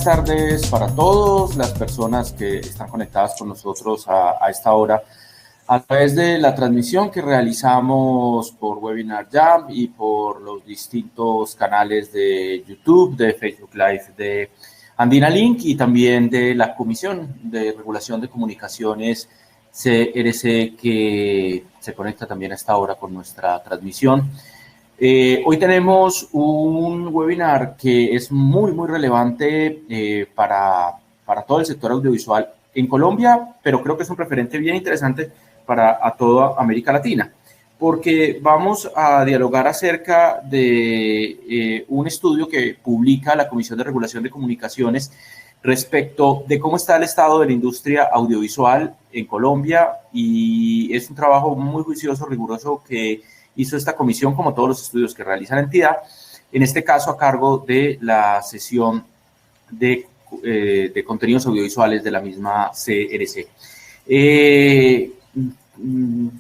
buenas tardes para todos las personas que están conectadas con nosotros a esta hora a través de la transmisión que realizamos por Webinar Jam y por los distintos canales de YouTube, de Facebook Live, de Andina Link y también de la Comisión de Regulación de Comunicaciones CRC, que se conecta también a esta hora con nuestra transmisión. Hoy tenemos un webinar que es muy relevante para todo el sector audiovisual en Colombia, pero creo que es un referente bien interesante para toda América Latina, porque vamos a dialogar acerca de un estudio que publica la Comisión de Regulación de Comunicaciones respecto de cómo está el estado de la industria audiovisual en Colombia, y es un trabajo muy juicioso, riguroso, que hizo esta comisión, como todos los estudios que realiza la entidad, en este caso a cargo de la sesión de contenidos audiovisuales de la misma CRC.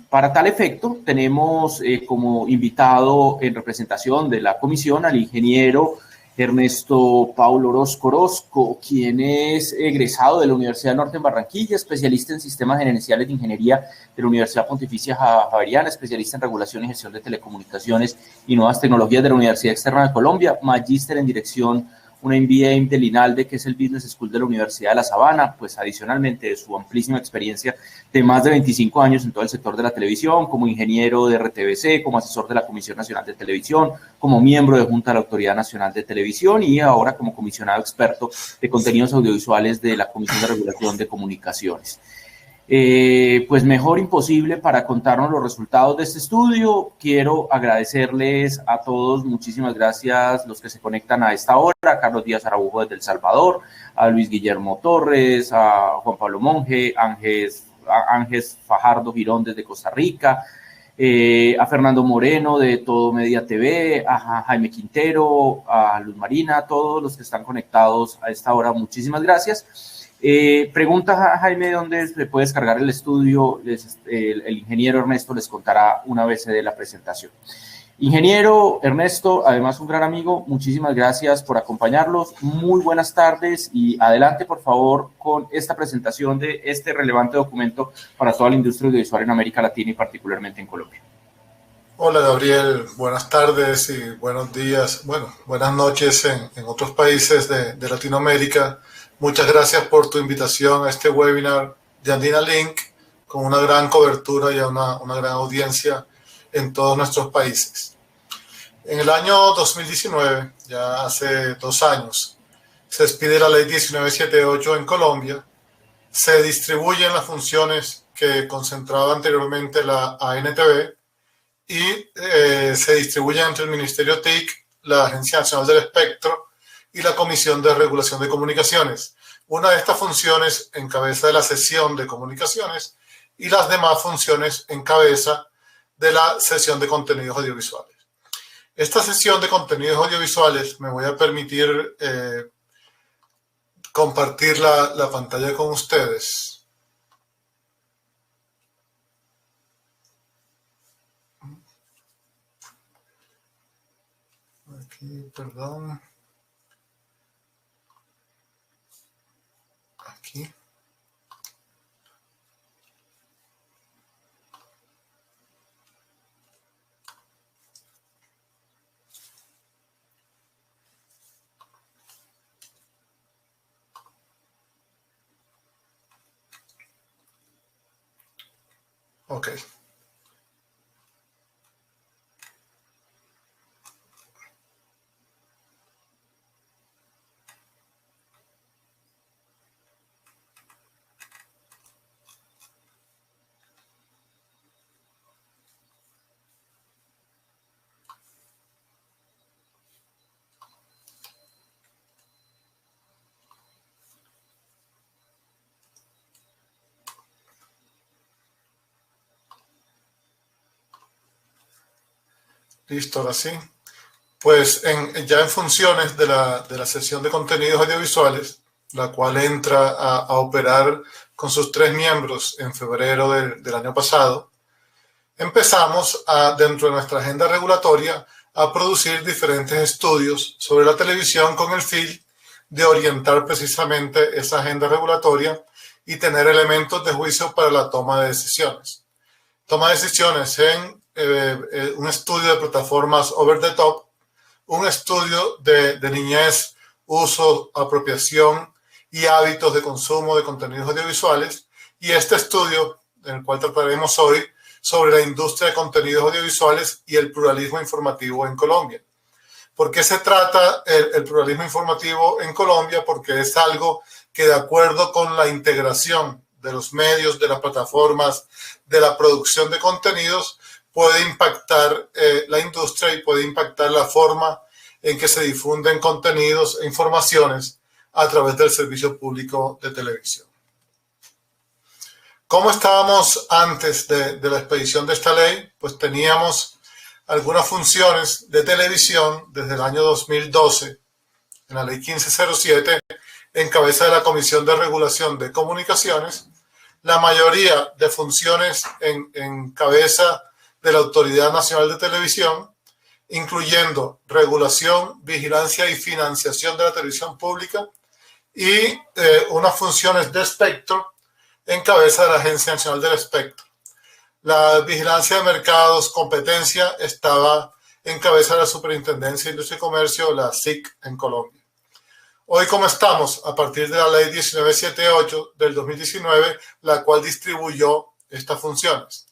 Para tal efecto, tenemos como invitado en representación de la comisión al ingeniero Ernesto Paulo Orozco, quien es egresado de la Universidad Norte en Barranquilla, especialista en sistemas gerenciales de ingeniería de la Universidad Pontificia Javeriana, especialista en regulación y gestión de telecomunicaciones y nuevas tecnologías de la Universidad Externa de Colombia, magíster en dirección, una MBA del INALDE, que es el Business School de la Universidad de La Sabana, pues adicionalmente de su amplísima experiencia de más de 25 años en todo el sector de la televisión, como ingeniero de RTBC, como asesor de la Comisión Nacional de Televisión, como miembro de Junta de la Autoridad Nacional de Televisión y ahora como comisionado experto de contenidos audiovisuales de la Comisión de Regulación de Comunicaciones. Pues mejor imposible para contarnos los resultados de este estudio. Quiero agradecerles a todos, muchísimas gracias, los que se conectan a esta hora, a Carlos Díaz Araujo desde El Salvador, a Luis Guillermo Torres, a Juan Pablo Monge, a Ángel Fajardo Girón desde Costa Rica, a Fernando Moreno de Todo Media TV, a Jaime Quintero, a Luz Marina, a todos los que están conectados a esta hora, muchísimas gracias. Pregunta a Jaime dónde se puede descargar el estudio. El ingeniero Ernesto les contará una vez de la presentación. Ingeniero Ernesto, además un gran amigo, muchísimas gracias por acompañarlos. Muy buenas tardes y adelante, por favor, con esta presentación de este relevante documento para toda la industria audiovisual en América Latina y particularmente en Colombia. Hola Gabriel, buenas tardes y buenos días, buenas noches en otros países de Latinoamérica. Muchas gracias por tu invitación a este webinar de Andina Link, con una gran cobertura y una gran audiencia en todos nuestros países. En el año 2019, ya hace 2 años, se expide la ley 1978 en Colombia. Se distribuyen las funciones que concentraba anteriormente la ANTV y se distribuyen entre el Ministerio TIC, la Agencia Nacional del Espectro y la Comisión de Regulación de Comunicaciones. Una de estas funciones encabeza de la sesión de comunicaciones y las demás funciones encabeza de la sesión de contenidos audiovisuales. Esta sesión de contenidos audiovisuales me voy a permitir compartir la pantalla con ustedes. Aquí, perdón. Aquí. Ok. Listo, ahora sí. Pues ya en funciones de la sesión de contenidos audiovisuales, la cual entra a operar con sus 3 miembros en febrero del año pasado, empezamos dentro de nuestra agenda regulatoria a producir diferentes estudios sobre la televisión con el fin de orientar precisamente esa agenda regulatoria y tener elementos de juicio para la toma de decisiones. Toma decisiones en un estudio de plataformas over the top, un estudio de niñez, uso, apropiación y hábitos de consumo de contenidos audiovisuales, y este estudio, en el cual trataremos hoy, sobre la industria de contenidos audiovisuales y el pluralismo informativo en Colombia. ¿Por qué se trata el pluralismo informativo en Colombia? Porque es algo que, de acuerdo con la integración de los medios, de las plataformas, de la producción de contenidos, puede impactar la industria y puede impactar la forma en que se difunden contenidos e informaciones a través del servicio público de televisión. ¿Cómo estábamos antes de la expedición de esta ley? Pues teníamos algunas funciones de televisión desde el año 2012, en la ley 1507, en cabeza de la Comisión de Regulación de Comunicaciones, la mayoría de funciones en cabeza de la Autoridad Nacional de Televisión, incluyendo regulación, vigilancia y financiación de la televisión pública, y unas funciones de espectro en cabeza de la Agencia Nacional del Espectro. La vigilancia de mercados, competencia, estaba en cabeza de la Superintendencia de Industria y Comercio, la SIC, en Colombia. Hoy, ¿cómo estamos? A partir de la ley 1978 del 2019, la cual distribuyó estas funciones.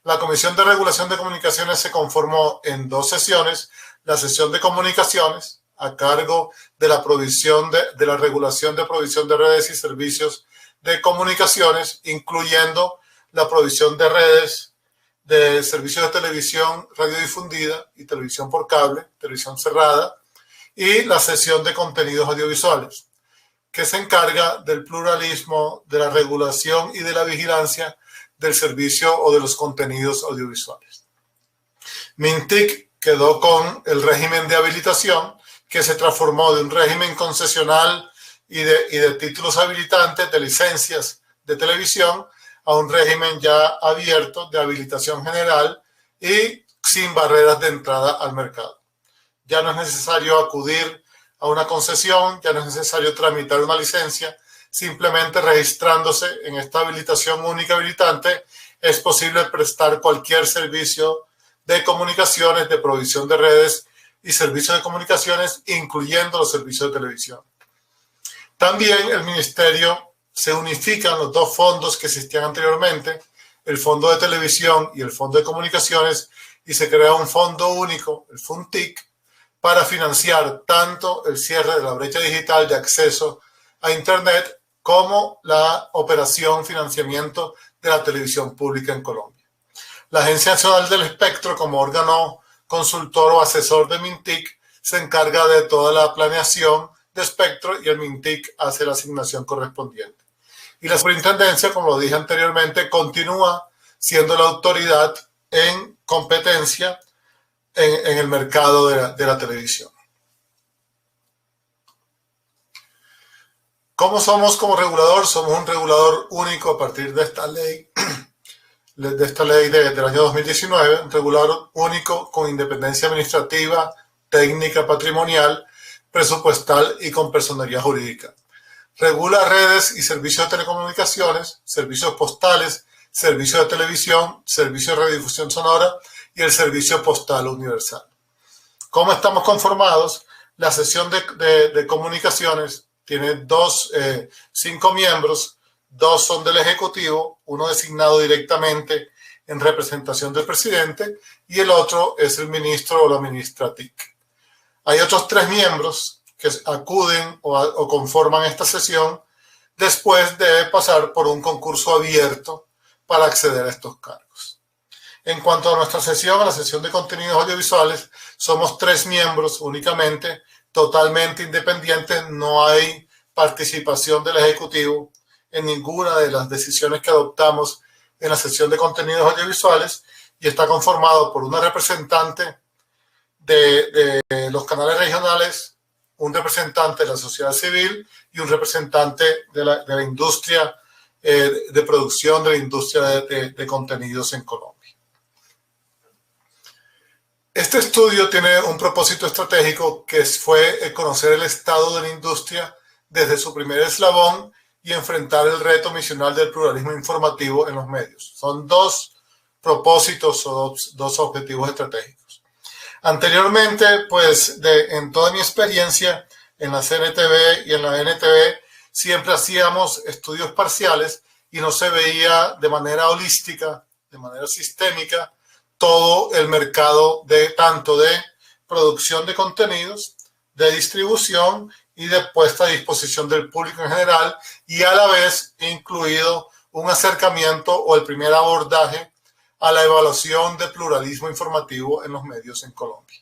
La Comisión de Regulación de Comunicaciones se conformó en 2 sesiones. La sesión de comunicaciones, a cargo de la provisión de la regulación de provisión de redes y servicios de comunicaciones, incluyendo la provisión de redes de servicios de televisión radiodifundida y televisión por cable, televisión cerrada, y la sesión de contenidos audiovisuales, que se encarga del pluralismo, de la regulación y de la vigilancia del servicio o de los contenidos audiovisuales. Mintic quedó con el régimen de habilitación, que se transformó de un régimen concesional y de títulos habilitantes, de licencias de televisión, a un régimen ya abierto de habilitación general y sin barreras de entrada al mercado. Ya no es necesario acudir a una concesión, ya no es necesario tramitar una licencia, simplemente registrándose en esta habilitación única habilitante es posible prestar cualquier servicio de comunicaciones, de provisión de redes y servicios de comunicaciones, incluyendo los servicios de televisión. También el ministerio se unifican los 2 fondos que existían anteriormente, el Fondo de Televisión y el Fondo de Comunicaciones, y se crea un fondo único, el FUNTIC, para financiar tanto el cierre de la brecha digital de acceso a Internet como la operación financiamiento de la televisión pública en Colombia. La Agencia Nacional del Espectro, como órgano consultor o asesor de Mintic, se encarga de toda la planeación de espectro y el Mintic hace la asignación correspondiente. Y la superintendencia, como lo dije anteriormente, continúa siendo la autoridad en competencia en el mercado de la televisión. ¿Cómo somos como regulador? Somos un regulador único a partir de esta ley, del año 2019, un regulador único con independencia administrativa, técnica, patrimonial, presupuestal y con personería jurídica. Regula redes y servicios de telecomunicaciones, servicios postales, servicios de televisión, servicios de radiodifusión sonora y el servicio postal universal. ¿Cómo estamos conformados? La sesión de comunicaciones tiene 5 miembros, 2 son del Ejecutivo, uno designado directamente en representación del presidente y el otro es el ministro o la ministra TIC. Hay otros 3 miembros que acuden o conforman esta sesión después de pasar por un concurso abierto para acceder a estos cargos. En cuanto a nuestra sesión, a la sesión de contenidos audiovisuales, somos 3 miembros únicamente, totalmente independientes, no hay participación del Ejecutivo en ninguna de las decisiones que adoptamos en la sesión de contenidos audiovisuales y está conformado por una representante de los canales regionales, un representante de la sociedad civil y un representante de la industria de producción, de la industria de contenidos en Colombia. Este estudio tiene un propósito estratégico que fue conocer el estado de la industria desde su primer eslabón y enfrentar el reto misional del pluralismo informativo en los medios. Son dos propósitos o dos objetivos estratégicos. Anteriormente, pues en toda mi experiencia en la CNTV y en la NTV, siempre hacíamos estudios parciales y no se veía de manera holística, de manera sistémica, todo el mercado tanto de producción de contenidos, de distribución y de puesta a disposición del público en general, y a la vez incluido un acercamiento o el primer abordaje a la evaluación de pluralismo informativo en los medios en Colombia.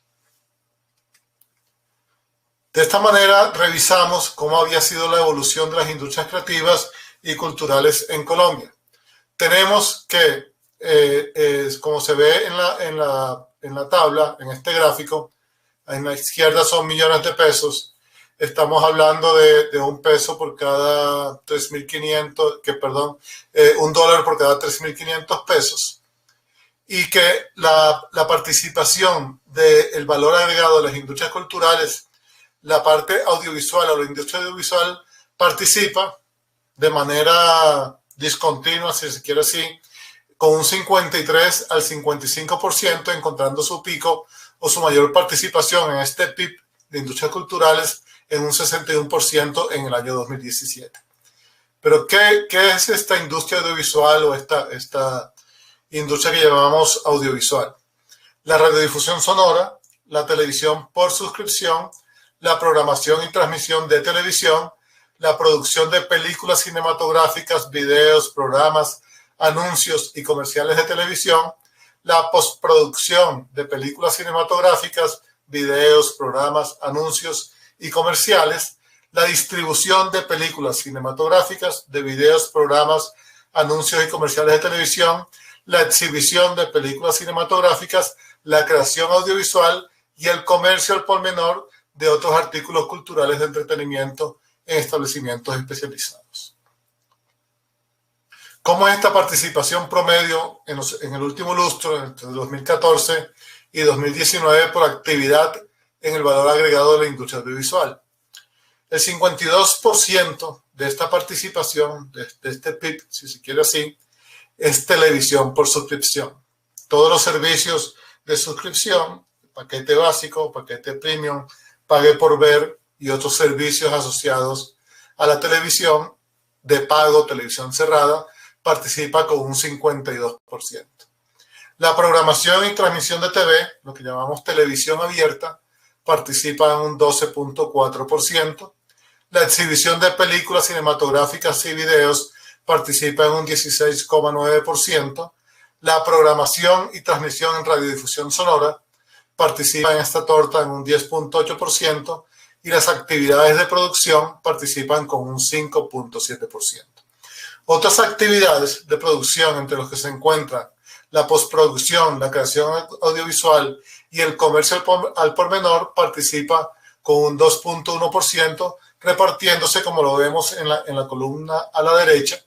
De esta manera revisamos cómo había sido la evolución de las industrias creativas y culturales en Colombia. Tenemos que, como se ve en la tabla, en este gráfico, en la izquierda son millones de pesos. Estamos hablando de un peso por cada 3.500, un dólar por cada 3.500 pesos. Y que la participación del valor agregado de las industrias culturales, la parte audiovisual o la industria audiovisual, participa de manera discontinua, si se quiere así, con un 53 al 55%, encontrando su pico o su mayor participación en este PIB de industrias culturales en un 61% en el año 2017. Pero ¿qué es esta industria audiovisual o esta industria que llamamos audiovisual? La radiodifusión sonora, la televisión por suscripción, la programación y transmisión de televisión, la producción de películas cinematográficas, videos, programas, anuncios y comerciales de televisión, la postproducción de películas cinematográficas, videos, programas, anuncios y comerciales, la distribución de películas cinematográficas, de videos, programas, anuncios y comerciales de televisión, la exhibición de películas cinematográficas, la creación audiovisual y el comercio al por menor de otros artículos culturales de entretenimiento en establecimientos especializados. ¿Cómo es esta participación promedio en el último lustro, entre 2014 y 2019, por actividad en el valor agregado de la industria audiovisual? El 52% de esta participación, de este PIB, si se quiere así, es televisión por suscripción. Todos los servicios de suscripción, paquete básico, paquete premium, pague por ver y otros servicios asociados a la televisión de pago, televisión cerrada, participa con un 52%. La programación y transmisión de TV, lo que llamamos televisión abierta, participa en un 12.4%. La exhibición de películas cinematográficas y videos participa en un 16.9%. La programación y transmisión en radiodifusión sonora participa en esta torta en un 10.8%. Y las actividades de producción participan con un 5.7%. Otras actividades de producción, entre los que se encuentran la postproducción, la creación audiovisual y el comercio al por menor, participa con un 2.1%, repartiéndose, como lo vemos en la columna a la derecha,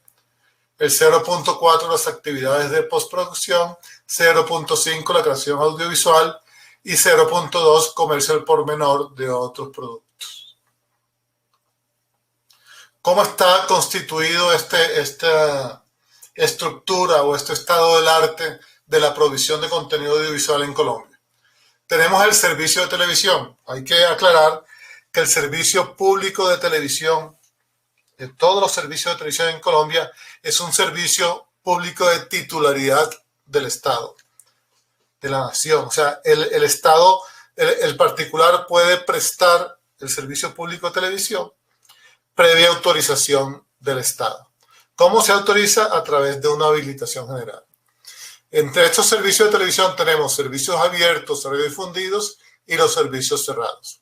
el 0.4% las actividades de postproducción, 0.5% la creación audiovisual y 0.2% comercio al por menor de otros productos. ¿Cómo está constituido esta estructura o este estado del arte de la provisión de contenido audiovisual en Colombia? Tenemos el servicio de televisión. Hay que aclarar que el servicio público de televisión, de todos los servicios de televisión en Colombia, es un servicio público de titularidad del Estado, de la nación. O sea, el Estado, el particular puede prestar el servicio público de televisión previa autorización del Estado. ¿Cómo se autoriza? A través de una habilitación general. Entre estos servicios de televisión tenemos servicios abiertos, radiodifundidos y los servicios cerrados.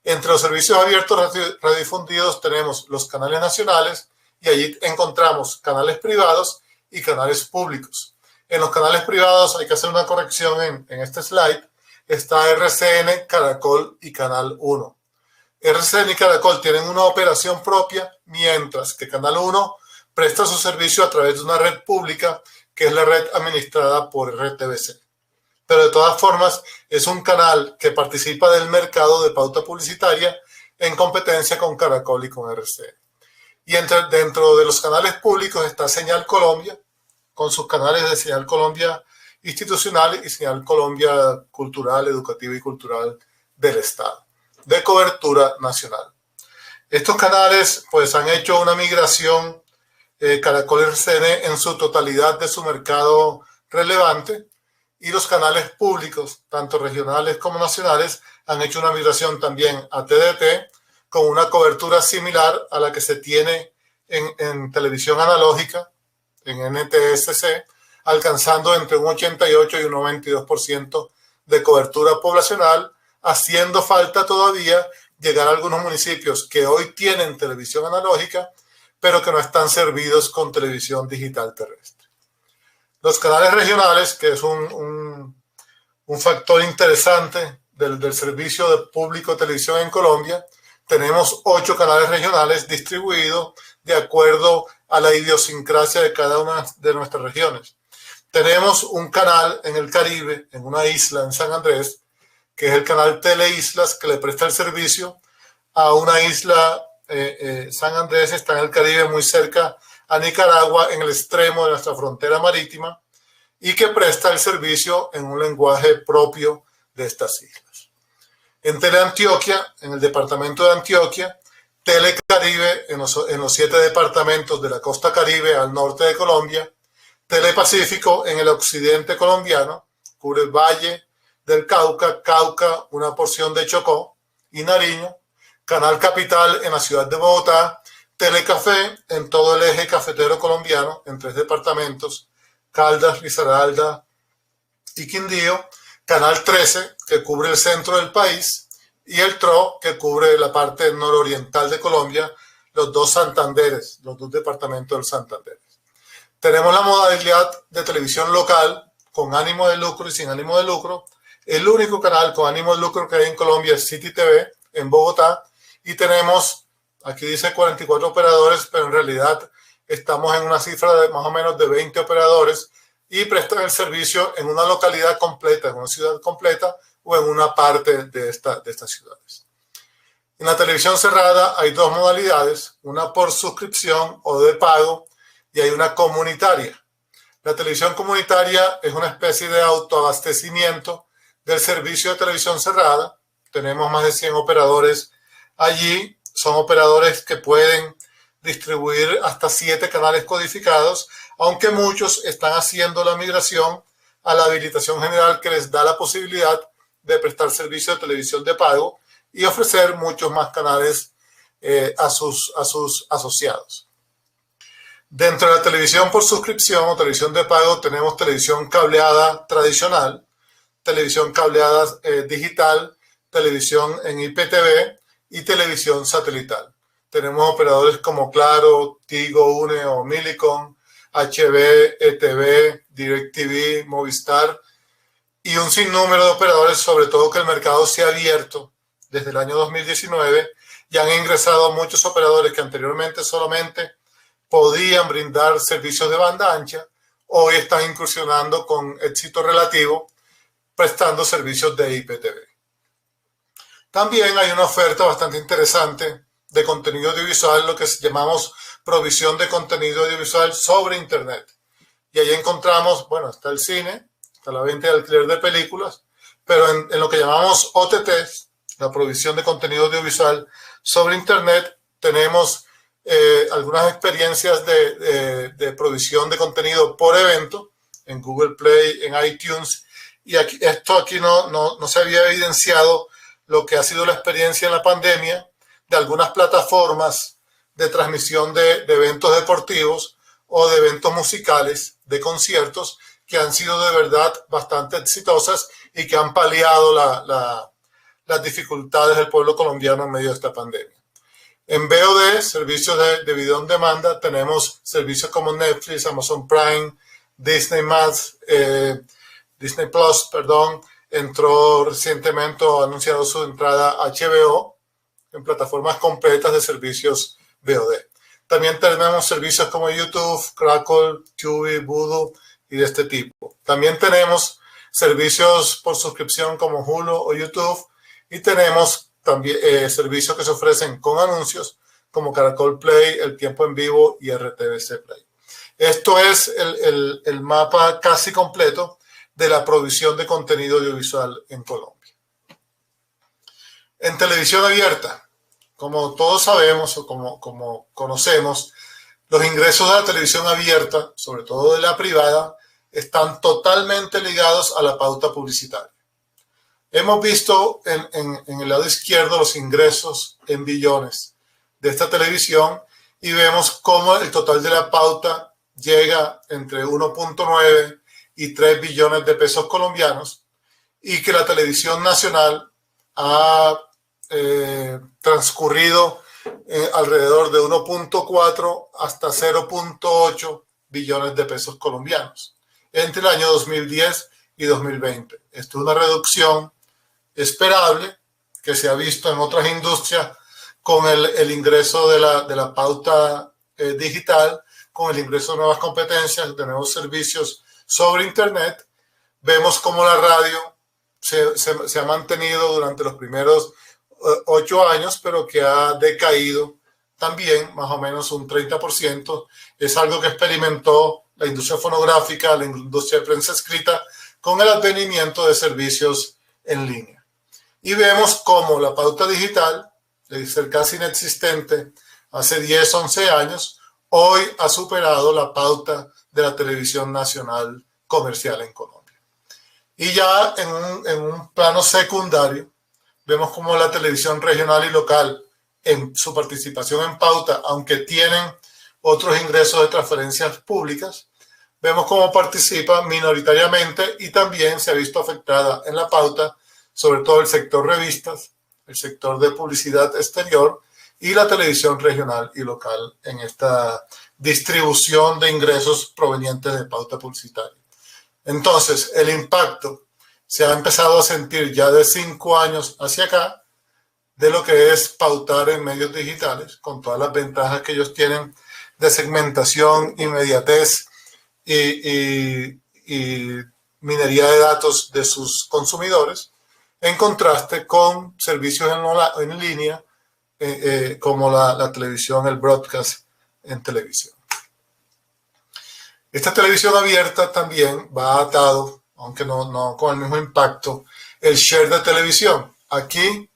Entre los servicios abiertos radiodifundidos tenemos los canales nacionales y allí encontramos canales privados y canales públicos. En los canales privados hay que hacer una corrección en este slide. Está RCN, Caracol y Canal 1. RCN y Caracol tienen una operación propia, mientras que Canal 1 presta su servicio a través de una red pública que es la red administrada por RTBC. Pero de todas formas es un canal que participa del mercado de pauta publicitaria en competencia con Caracol y con RCN. Y dentro de los canales públicos está Señal Colombia, con sus canales de Señal Colombia institucional y Señal Colombia cultural, educativa y cultural del Estado, de cobertura nacional. Estos canales pues han hecho una migración, Caracol y RCN en su totalidad de su mercado relevante, y los canales públicos, tanto regionales como nacionales, han hecho una migración también a TDT con una cobertura similar a la que se tiene en televisión analógica, en NTSC, alcanzando entre un 88 y un 92% de cobertura poblacional, haciendo falta todavía llegar a algunos municipios que hoy tienen televisión analógica, pero que no están servidos con televisión digital terrestre. Los canales regionales, que es un factor interesante del servicio de público de televisión en Colombia, tenemos 8 canales regionales distribuidos de acuerdo a la idiosincrasia de cada una de nuestras regiones. Tenemos un canal en el Caribe, en una isla en San Andrés, que es el canal Teleislas, que le presta el servicio a una isla. San Andrés está en el Caribe, muy cerca a Nicaragua, en el extremo de nuestra frontera marítima, y que presta el servicio en un lenguaje propio de estas islas. En Teleantioquia, en el departamento de Antioquia, Telecaribe en los 7 departamentos de la costa Caribe al norte de Colombia, Telepacífico en el occidente colombiano, cubre el Valle del Cauca, una porción de Chocó y Nariño, Canal Capital en la ciudad de Bogotá, Telecafé en todo el eje cafetero colombiano, en 3 departamentos, Caldas, Risaralda y Quindío, Canal 13, que cubre el centro del país, y el TRO, que cubre la parte nororiental de Colombia, los 2 Santanderes, los 2 departamentos del Santander. Tenemos la modalidad de televisión local, con ánimo de lucro y sin ánimo de lucro. El único canal con ánimo de lucro que hay en Colombia es City TV, en Bogotá, y tenemos, aquí dice 44 operadores, pero en realidad estamos en una cifra de más o menos de 20 operadores, y prestan el servicio en una localidad completa, en una ciudad completa o en una parte de estas ciudades. En la televisión cerrada hay 2 modalidades, una por suscripción o de pago, y hay una comunitaria. La televisión comunitaria es una especie de autoabastecimiento del servicio de televisión cerrada. Tenemos más de 100 operadores allí. Son operadores que pueden distribuir hasta 7 canales codificados, aunque muchos están haciendo la migración a la habilitación general, que les da la posibilidad de prestar servicio de televisión de pago y ofrecer muchos más canales a sus asociados. Dentro de la televisión por suscripción o televisión de pago tenemos televisión cableada tradicional, televisión cableada digital, televisión en IPTV y televisión satelital. Tenemos operadores como Claro, Tigo, UNE o Millicom, HB, ETV, DirecTV, Movistar y un sinnúmero de operadores, sobre todo que el mercado se ha abierto desde el año 2019 y han ingresado muchos operadores que anteriormente solamente podían brindar servicios de banda ancha, hoy están incursionando con éxito relativo prestando servicios de IPTV. También hay una oferta bastante interesante de contenido audiovisual, lo que llamamos provisión de contenido audiovisual sobre Internet. Y ahí encontramos, bueno, está el cine, está la venta y alquiler de películas, pero en lo que llamamos OTTs, la provisión de contenido audiovisual sobre Internet, tenemos algunas experiencias de provisión de contenido por evento en Google Play, en iTunes, y esto aquí no se había evidenciado lo que ha sido la experiencia en la pandemia de algunas plataformas de transmisión de eventos deportivos o de eventos musicales, de conciertos, que han sido de verdad bastante exitosas y que han paliado las dificultades del pueblo colombiano en medio de esta pandemia. En VOD, servicios de video en demanda, tenemos servicios como Netflix, Amazon Prime, Disney Plus, entró recientemente o ha anunciado su entrada a HBO en plataformas completas de servicios VOD. También tenemos servicios como YouTube, Crackle, Tubi, Vudu y de este tipo. También tenemos servicios por suscripción como Hulu o YouTube y tenemos también servicios que se ofrecen con anuncios como Caracol Play, El Tiempo en Vivo y RTVC Play. Esto es el mapa casi completo de la provisión de contenido audiovisual en Colombia. En televisión abierta, como todos sabemos o como conocemos, los ingresos de la televisión abierta, sobre todo de la privada, están totalmente ligados a la pauta publicitaria. Hemos visto en el lado izquierdo los ingresos en billones de esta televisión y vemos cómo el total de la pauta llega entre 1.9 y 3 billones de pesos colombianos y que la televisión nacional ha transcurrido alrededor de 1.4 hasta 0.8 billones de pesos colombianos entre el año 2010 y 2020. Esto es una reducción esperable que se ha visto en otras industrias con el ingreso de la pauta digital, con el ingreso de nuevas competencias, de nuevos servicios sobre Internet. Vemos cómo la radio se ha mantenido durante los primeros 8 años, pero que ha decaído también más o menos un 30%. Es algo que experimentó la industria fonográfica, la industria de prensa escrita, con el advenimiento de servicios en línea. Y vemos cómo la pauta digital, de ser casi inexistente hace 10, 11 años, hoy ha superado la pauta de la televisión nacional comercial en Colombia. Y ya en un plano secundario, vemos cómo la televisión regional y local, en su participación en pauta, aunque tienen otros ingresos de transferencias públicas, vemos cómo participa minoritariamente y también se ha visto afectada en la pauta, sobre todo el sector revistas, el sector de publicidad exterior y la televisión regional y local en esta distribución de ingresos provenientes de pauta publicitaria. Entonces, el impacto se ha empezado a sentir ya de 5 años hacia acá de lo que es pautar en medios digitales, con todas las ventajas que ellos tienen de segmentación, inmediatez y minería de datos de sus consumidores, en contraste con servicios en línea como la televisión, el broadcast en televisión. Esta televisión abierta también va atado, aunque no con el mismo impacto, el share de televisión. Aquí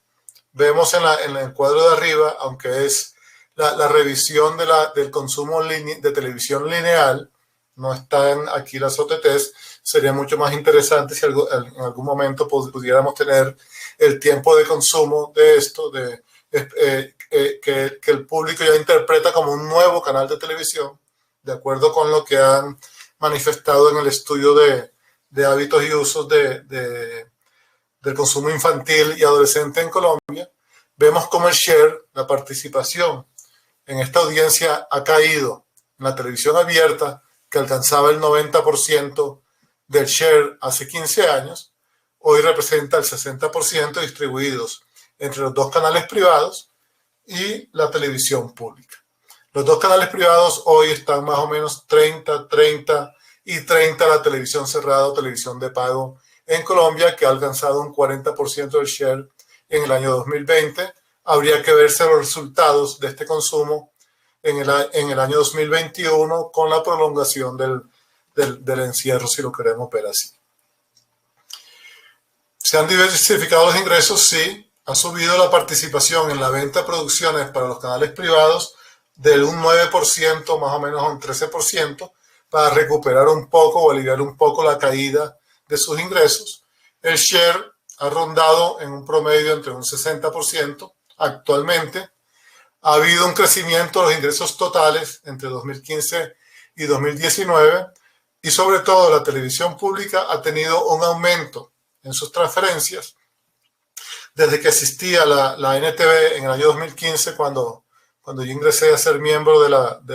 vemos en el cuadro de arriba, aunque es la revisión del consumo de televisión lineal, no están aquí las OTTs. Sería mucho más interesante si en algún momento pudiéramos tener el tiempo de consumo de esto, que el público ya interpreta como un nuevo canal de televisión, de acuerdo con lo que han manifestado en el estudio de hábitos y usos del consumo infantil y adolescente en Colombia. Vemos cómo el share, la participación en esta audiencia ha caído en la televisión abierta, que alcanzaba el 90% del share hace 15 años, hoy representa el 60% distribuidos entre los 2 canales privados y la televisión pública. Los 2 canales privados hoy están más o menos 30 y 30 la televisión cerrada o televisión de pago en Colombia, que ha alcanzado un 40% del share en el año 2020. Habría que verse los resultados de este consumo en el año 2021 con la prolongación del encierro, si lo queremos ver así. ¿Se han diversificado los ingresos? Sí. Ha subido la participación en la venta de producciones para los canales privados de un 9% más o menos a un 13% para recuperar un poco o aliviar un poco la caída de sus ingresos. El share ha rondado en un promedio entre un 60% actualmente. Ha habido un crecimiento de los ingresos totales entre 2015 y 2019 y sobre todo la televisión pública ha tenido un aumento en sus transferencias desde que existía la NTV en el año 2015 cuando yo ingresé a ser miembro de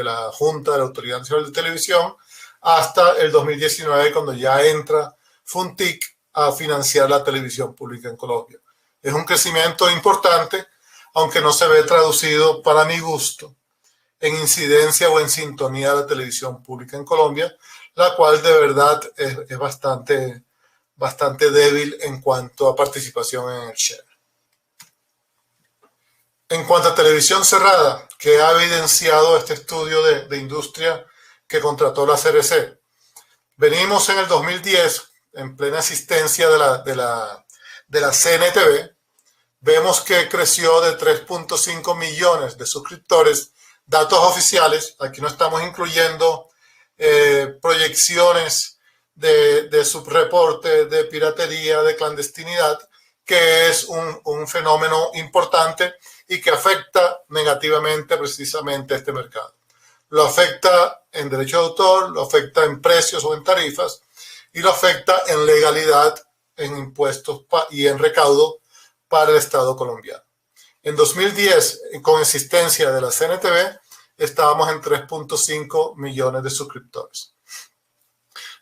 la Junta de la Autoridad Nacional de Televisión hasta el 2019 cuando ya entra Funtic a financiar la televisión pública en Colombia. Es un crecimiento importante, aunque no se ve traducido, para mi gusto, en incidencia o en sintonía de la televisión pública en Colombia, la cual de verdad es bastante débil en cuanto a participación en el share. En cuanto a televisión cerrada, que ha evidenciado este estudio de industria que contrató la CRC, venimos en el 2010, en plena asistencia de la CNTV, vemos que creció de 3.5 millones de suscriptores, datos oficiales, aquí no estamos incluyendo proyecciones de subreporte, de piratería, de clandestinidad, que es un fenómeno importante y que afecta negativamente precisamente a este mercado. Lo afecta en derecho de autor, lo afecta en precios o en tarifas y lo afecta en legalidad, en impuestos y en recaudo para el Estado colombiano. En 2010, con existencia de la CNTV, estábamos en 3.5 millones de suscriptores.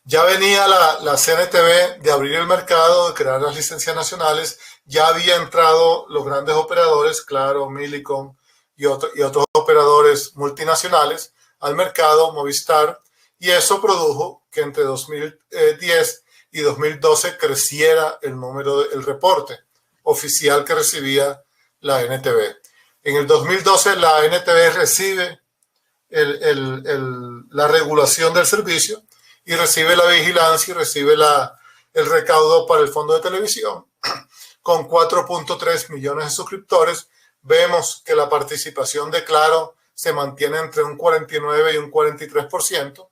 Ya venía la CNTV de abrir el mercado, de crear las licencias nacionales, ya había entrado los grandes operadores, Claro, Millicom y otros operadores multinacionales al mercado, Movistar, y eso produjo que entre 2010 y 2012 creciera el número, el reporte oficial que recibía la NTV. En el 2012 la NTV recibe la regulación del servicio y recibe la vigilancia y recibe el recaudo para el fondo de televisión. Con 4.3 millones de suscriptores, vemos que la participación de Claro se mantiene entre un 49 y un 43%.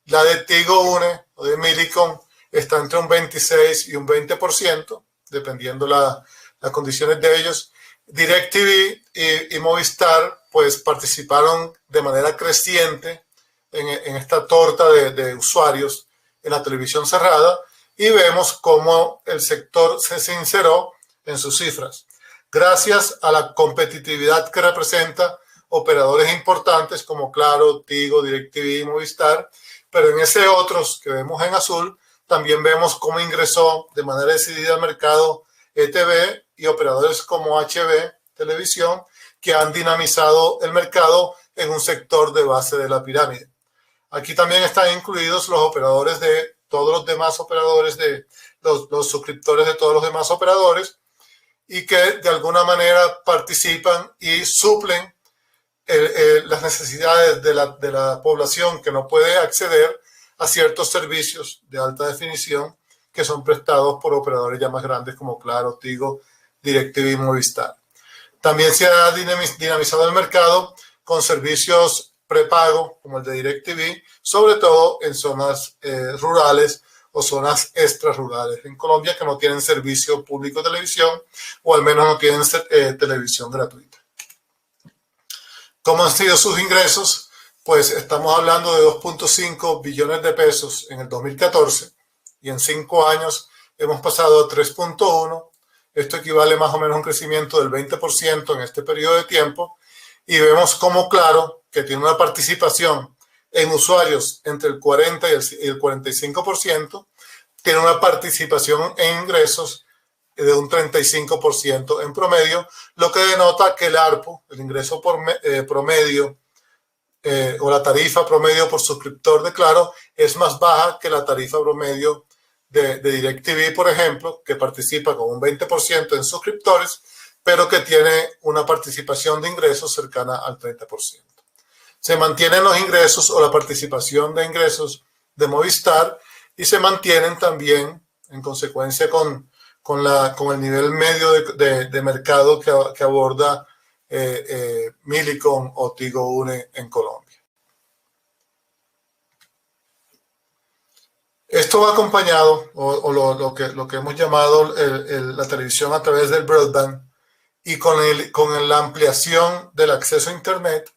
La de Tigo Une o de Millicom está entre un 26 y un 20%, dependiendo las condiciones de ellos. DirecTV y Movistar pues participaron de manera creciente en esta torta de usuarios en la televisión cerrada y vemos cómo el sector se sinceró en sus cifras. Gracias a la competitividad que representa operadores importantes como Claro, Tigo, DirecTV y Movistar, pero en ese otros que vemos en azul, también vemos cómo ingresó de manera decidida al mercado ETV y operadores como HB Televisión, que han dinamizado el mercado en un sector de base de la pirámide. Aquí también están incluidos los operadores de todos los demás operadores, de los suscriptores de todos los demás operadores, y que de alguna manera participan y suplen las necesidades de la población que no puede acceder a ciertos servicios de alta definición que son prestados por operadores ya más grandes como Claro, Tigo, DirecTV y Movistar. También se ha dinamizado el mercado con servicios prepago como el de DirecTV, sobre todo en zonas rurales o zonas extrarurales en Colombia que no tienen servicio público de televisión o al menos no tienen televisión gratuita. ¿Cómo han sido sus ingresos? Pues estamos hablando de 2.5 billones de pesos en el 2014 y en 5 años hemos pasado a 3.1. Esto equivale más o menos a un crecimiento del 20% en este periodo de tiempo y vemos como Claro, que tiene una participación en usuarios entre el 40 y el 45%, tiene una participación en ingresos de un 35% en promedio, lo que denota que el ARPU, el ingreso promedio o la tarifa promedio por suscriptor de Claro, es más baja que la tarifa promedio de DirecTV, por ejemplo, que participa con un 20% en suscriptores, pero que tiene una participación de ingresos cercana al 30%. Se mantienen los ingresos o la participación de ingresos de Movistar y se mantienen también, en consecuencia, con el nivel medio de mercado que aborda Millicom o Tigo Une en Colombia. Esto va acompañado, lo que hemos llamado la televisión a través del broadband y con la ampliación del acceso a Internet,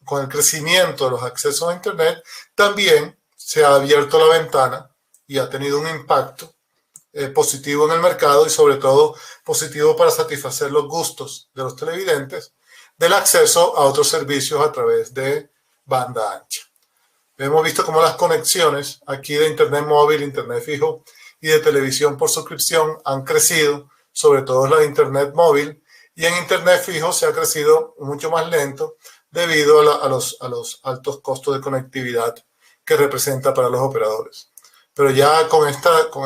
con el crecimiento de los accesos a Internet, también se ha abierto la ventana y ha tenido un impacto positivo en el mercado y sobre todo positivo para satisfacer los gustos de los televidentes del acceso a otros servicios a través de banda ancha. Hemos visto cómo las conexiones aquí de Internet móvil, Internet fijo y de televisión por suscripción han crecido, sobre todo la de Internet móvil, y en Internet fijo se ha crecido mucho más lento debido a los altos costos de conectividad que representa para los operadores. Pero ya con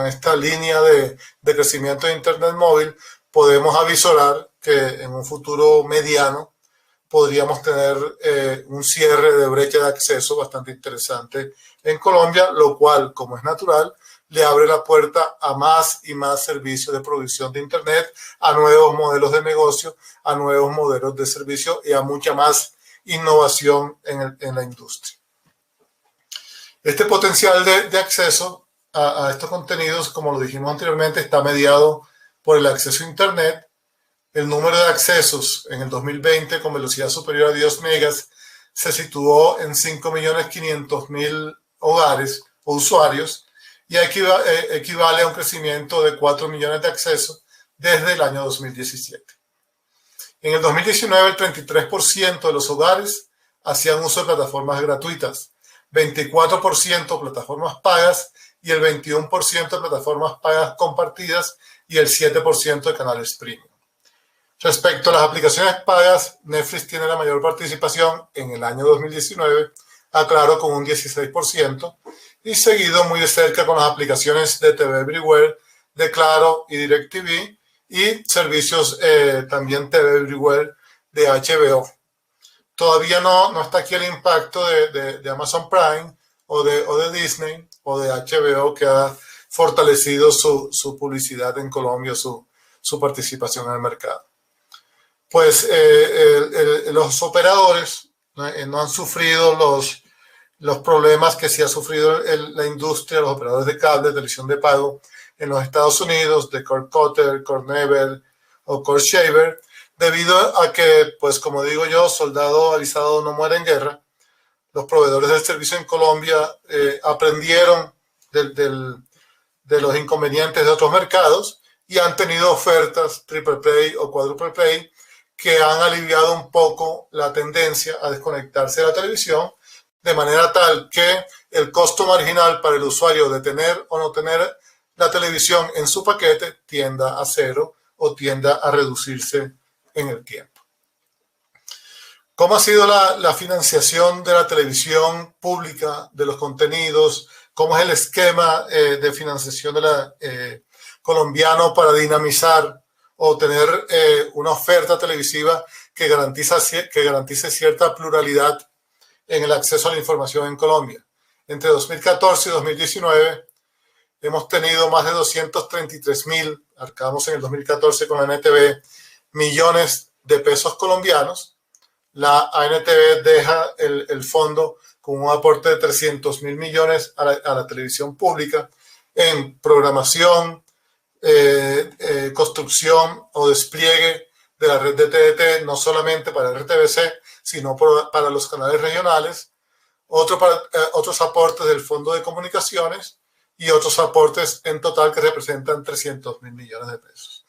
esta línea de crecimiento de Internet móvil podemos avisorar que en un futuro mediano podríamos tener un cierre de brecha de acceso bastante interesante en Colombia, lo cual, como es natural, le abre la puerta a más y más servicios de provisión de Internet, a nuevos modelos de negocio, a nuevos modelos de servicio y a mucha más innovación en la industria. Este potencial de acceso a estos contenidos, como lo dijimos anteriormente, está mediado por el acceso a Internet. El número de accesos en el 2020 con velocidad superior a 10 megas se situó en 5.500.000 hogares o usuarios y equivale a un crecimiento de 4 millones de accesos desde el año 2017. En el 2019, el 33% de los hogares hacían uso de plataformas gratuitas, 24% plataformas pagas y el 21% de plataformas pagas compartidas y el 7% de canales premium. Respecto a las aplicaciones pagas, Netflix tiene la mayor participación en el año 2019, aclaro, con un 16%, y seguido muy de cerca con las aplicaciones de TV Everywhere, de Claro y DirecTV, y servicios también TV Everywhere de HBO. Todavía no está aquí el impacto de Amazon Prime o de Disney o de HBO, que ha fortalecido su publicidad en Colombia, su participación en el mercado. Pues los operadores no han sufrido los problemas que sí ha sufrido la industria, los operadores de cable, de televisión de pago en los Estados Unidos, de cord cutter, cord nevers o cord shaver, debido a que, pues como digo yo, soldado avisado no muere en guerra. Los proveedores del servicio en Colombia aprendieron de los inconvenientes de otros mercados y han tenido ofertas triple play o quadruple play que han aliviado un poco la tendencia a desconectarse de la televisión, de manera tal que el costo marginal para el usuario de tener o no tener la televisión en su paquete tienda a cero o tienda a reducirse en el tiempo. ¿Cómo ha sido la financiación de la televisión pública, de los contenidos? ¿Cómo es el esquema de financiación colombiano para dinamizar o tener una oferta televisiva que garantice cierta pluralidad en el acceso a la información en Colombia? Entre 2014 y 2019 hemos tenido más de 233.000, acabamos en el 2014 con la ANTV, millones de pesos colombianos. La ANTV deja el fondo con un aporte de 300.000 millones a la televisión pública en programación, construcción o despliegue de la red de TDT, no solamente para RTBC, sino para los canales regionales, otros aportes del Fondo de Comunicaciones y otros aportes en total que representan 300.000 millones de pesos.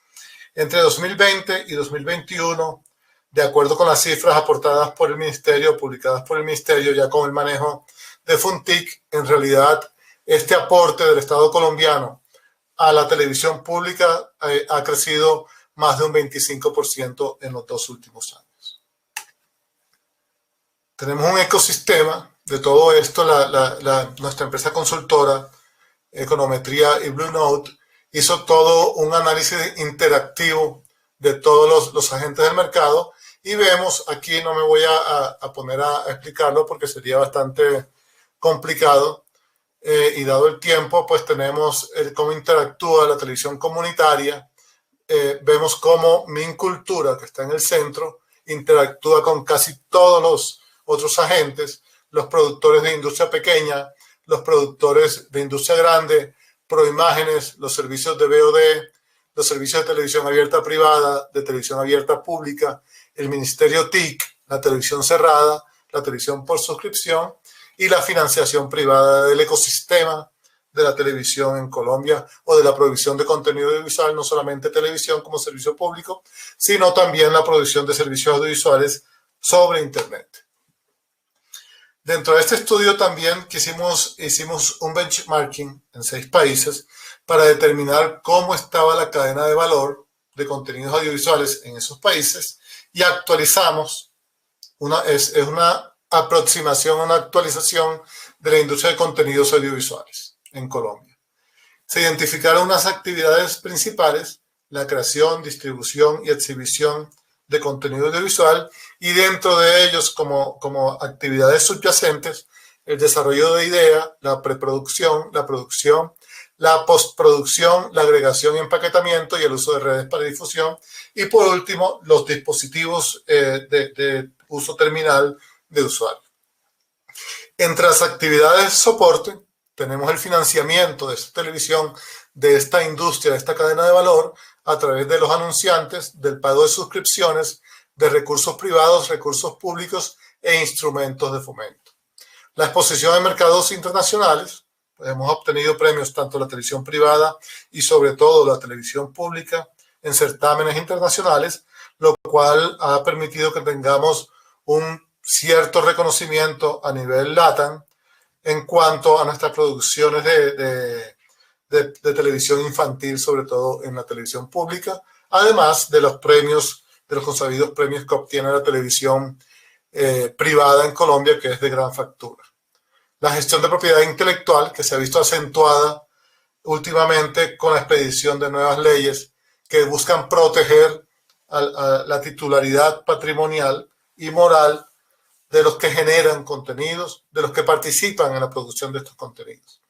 Entre 2020 y 2021, de acuerdo con las cifras aportadas por el Ministerio, publicadas por el Ministerio ya con el manejo de FUNTIC, en realidad este aporte del Estado colombiano a la televisión pública ha crecido más de un 25% en los 2 últimos años. Tenemos un ecosistema de todo esto. Nuestra empresa consultora, Econometría y Blue Note, hizo todo un análisis interactivo de todos los agentes del mercado y vemos, aquí no me voy a poner a explicarlo porque sería bastante complicado, y dado el tiempo, pues tenemos cómo interactúa la televisión comunitaria. Vemos cómo Mincultura, que está en el centro, interactúa con casi todos los otros agentes, los productores de industria pequeña, los productores de industria grande, Proimágenes, los servicios de VOD, los servicios de televisión abierta privada, de televisión abierta pública, el Ministerio TIC, la televisión cerrada, la televisión por suscripción y la financiación privada del ecosistema de la televisión en Colombia o de la provisión de contenido audiovisual, no solamente televisión como servicio público, sino también la producción de servicios audiovisuales sobre Internet. Dentro de este estudio también hicimos un benchmarking en 6 países para determinar cómo estaba la cadena de valor de contenidos audiovisuales en esos países y actualizamos, es una aproximación, una actualización de la industria de contenidos audiovisuales en Colombia. Se identificaron unas actividades principales la creación, distribución y exhibición de contenido audiovisual, y dentro de ellos, como actividades subyacentes, el desarrollo de idea, la preproducción, la producción, la postproducción, la agregación y empaquetamiento y el uso de redes para difusión, y por último, los dispositivos de uso terminal de usuario. Entre las actividades de soporte, tenemos el financiamiento de esta televisión, de esta industria, de esta cadena de valor, a través de los anunciantes, del pago de suscripciones, de recursos privados, recursos públicos e instrumentos de fomento. La exposición en mercados internacionales, pues hemos obtenido premios tanto la televisión privada y sobre todo la televisión pública en certámenes internacionales, lo cual ha permitido que tengamos un cierto reconocimiento a nivel LATAM en cuanto a nuestras producciones de televisión infantil, sobre todo en la televisión pública, además de los premios, de los consabidos premios que obtiene la televisión privada en Colombia, que es de gran factura. La gestión de propiedad intelectual, que se ha visto acentuada últimamente con la expedición de nuevas leyes que buscan proteger a la titularidad patrimonial y moral de los que generan contenidos, de los que participan en la producción de estos contenidos.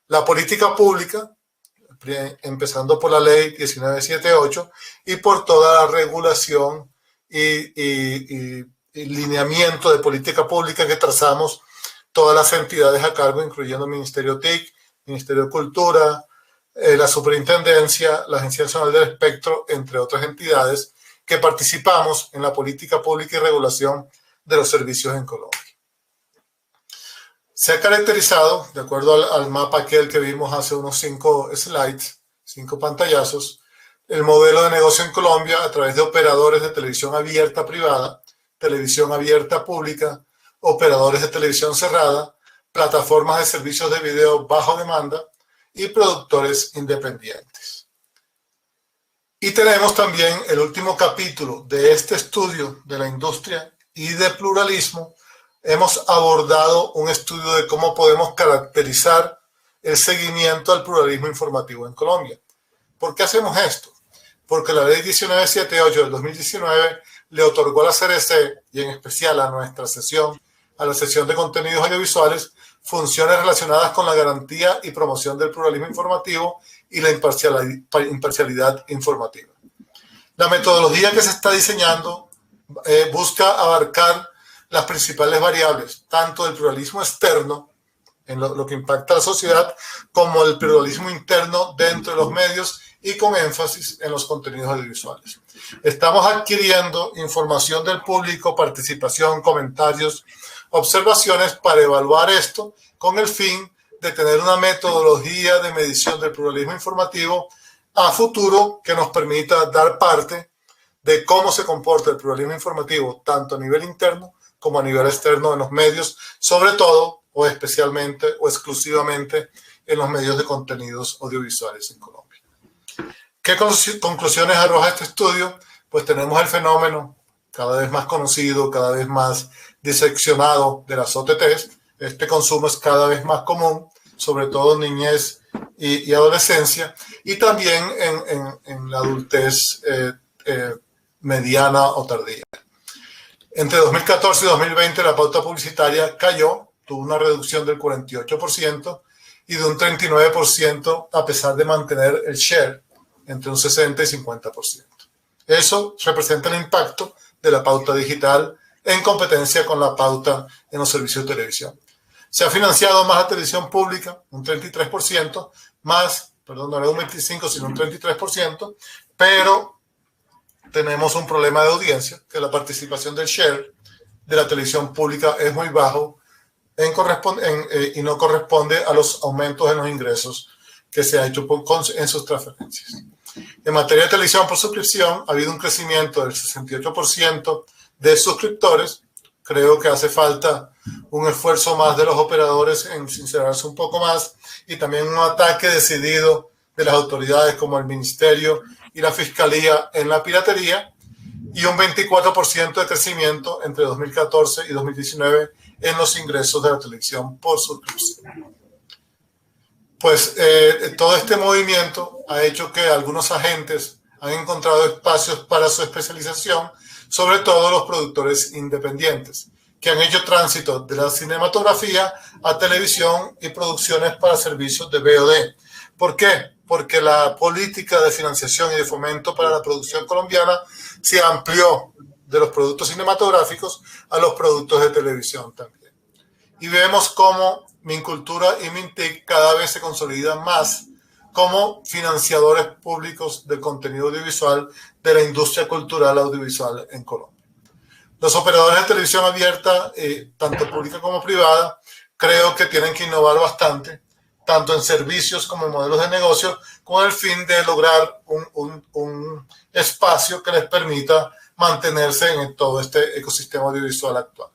La política pública, empezando por la ley 1978 y por toda la regulación y lineamiento de política pública que trazamos todas las entidades a cargo, incluyendo el Ministerio TIC, Ministerio de Cultura, la Superintendencia, la Agencia Nacional del Espectro, entre otras entidades que participamos en la política pública y regulación de los servicios en Colombia. Se ha caracterizado, de acuerdo al mapa aquel que vimos hace unos 5 slides, 5 pantallazos, el modelo de negocio en Colombia a través de operadores de televisión abierta privada, televisión abierta pública, operadores de televisión cerrada, plataformas de servicios de video bajo demanda y productores independientes. Y tenemos también el último capítulo de este estudio de la industria y de pluralismo. Hemos abordado un estudio de cómo podemos caracterizar el seguimiento al pluralismo informativo en Colombia. ¿Por qué hacemos esto? Porque la ley 1978 del 2019 le otorgó a la CRC, y en especial a nuestra sesión, a la sección de contenidos audiovisuales, funciones relacionadas con la garantía y promoción del pluralismo informativo y la imparcialidad informativa. La metodología que se está diseñando busca abarcar las principales variables, tanto del pluralismo externo, en lo que impacta a la sociedad, como el pluralismo interno dentro de los medios y con énfasis en los contenidos audiovisuales. Estamos adquiriendo información del público, participación, comentarios, observaciones para evaluar esto con el fin de tener una metodología de medición del pluralismo informativo a futuro que nos permita dar parte de cómo se comporta el pluralismo informativo tanto a nivel interno como a nivel externo en los medios, sobre todo o especialmente o exclusivamente en los medios de contenidos audiovisuales en Colombia. ¿Qué conclusiones arroja este estudio? Pues tenemos el fenómeno cada vez más conocido, cada vez más diseccionado de las OTTs. Este consumo es cada vez más común, sobre todo en niñez y adolescencia, y también en la adultez mediana o tardía. Entre 2014 y 2020 la pauta publicitaria cayó, tuvo una reducción del 48% y de un 39% a pesar de mantener el share entre un 60 y 50%. Eso representa el impacto de la pauta digital en competencia con la pauta en los servicios de televisión. Se ha financiado más la televisión pública, un 33%, no era un 25%, sino un 33%, pero tenemos un problema de audiencia, que la participación del share de la televisión pública es muy bajo y no corresponde a los aumentos en los ingresos que se ha hecho en sus transferencias. En materia de televisión por suscripción, ha habido un crecimiento del 68% de suscriptores. Creo que hace falta un esfuerzo más de los operadores en sincerarse un poco más y también un ataque decidido de las autoridades como el Ministerio y la Fiscalía en la piratería, y un 24% de crecimiento entre 2014 y 2019 en los ingresos de la televisión por suscripción. Pues todo este movimiento ha hecho que algunos agentes han encontrado espacios para su especialización, sobre todo los productores independientes, que han hecho tránsito de la cinematografía a televisión y producciones para servicios de VOD. ¿Por qué? Porque la política de financiación y de fomento para la producción colombiana se amplió de los productos cinematográficos a los productos de televisión también. Y vemos cómo Mincultura y Mintic cada vez se consolidan más como financiadores públicos del contenido audiovisual de la industria cultural audiovisual en Colombia. Los operadores de televisión abierta, tanto pública como privada, creo que tienen que innovar bastante, tanto en servicios como en modelos de negocio, con el fin de lograr un espacio que les permita mantenerse en todo este ecosistema audiovisual actual.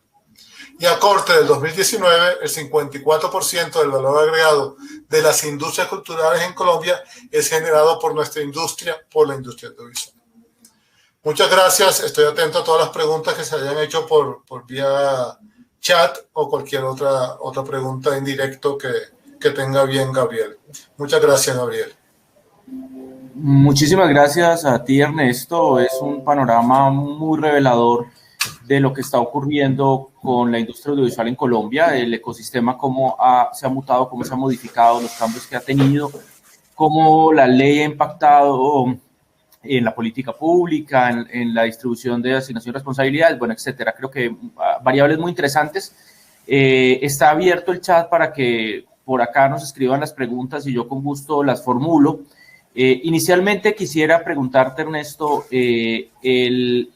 Y a corte del 2019, el 54% del valor agregado de las industrias culturales en Colombia es generado por nuestra industria, por la industria audiovisual. Muchas gracias. Estoy atento a todas las preguntas que se hayan hecho por vía chat o cualquier otra pregunta en directo que tenga bien Gabriel. Muchas gracias, Gabriel. Muchísimas gracias a ti, Ernesto. Es un panorama muy revelador de lo que está ocurriendo con la industria audiovisual en Colombia, el ecosistema, cómo se ha mutado, cómo se ha modificado, los cambios que ha tenido, cómo la ley ha impactado en la política pública, en la distribución de asignación de responsabilidades, bueno, etcétera. Creo que variables muy interesantes. Está abierto el chat para que por acá nos escriban las preguntas y yo con gusto las formulo. Inicialmente quisiera preguntarte, Ernesto, el